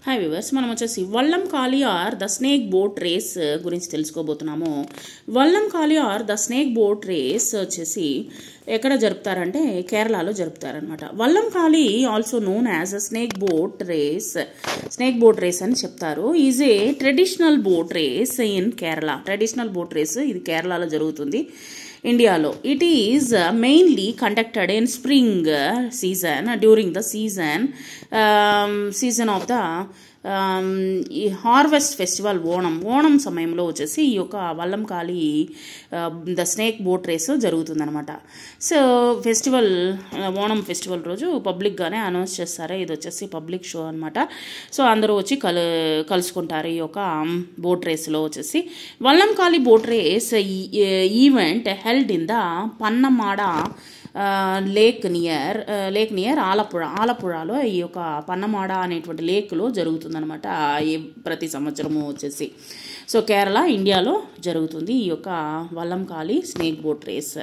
Hi viewers, మనం వచ్చేసి Vallam Kali or the snake boat race గురించి తెలుసుకోబోతున్నాము. Vallam Kali or the snake boat race వచ్చేసి ఎక్కడ జరుపుతారంటే కేరళలో జరుపుతారనమాట. Vallam Kali also known as a snake boat race అని చెప్తారు. Is a traditional boat race in Kerala. Traditional boat race ఇది కేరళలో జరుగుతుంది, ఇండియాలో. It is mainly conducted in spring season during the season of the ఈ హార్వెస్ట్ ఫెస్టివల్ ఓణం సమయంలో వచ్చేసి ఈ యొక్క Vallam Kali the snake boat race జరుగుతుందనమాట. సో ఓణం ఫెస్టివల్ రోజు పబ్లిక్గానే అనౌన్స్ చేస్తారు. ఇది వచ్చేసి పబ్లిక్ షో అనమాట. సో అందరూ వచ్చి కలుసుకుంటారు ఈ యొక్క బోట్ రేస్లో వచ్చేసి. Vallam Kali boat race event held in the Punnamada lake near ఆలపుഴలో ఈ యొక్క పన్నమాడ అనేటువంటి లేక్లో జరుగుతుందనమాట ప్రతి సంవత్సరము వచ్చేసి. సో కేరళ, ఇండియాలో జరుగుతుంది ఈ యొక్క వల్లం కాళీ స్నేక్ బోట్ రేస్.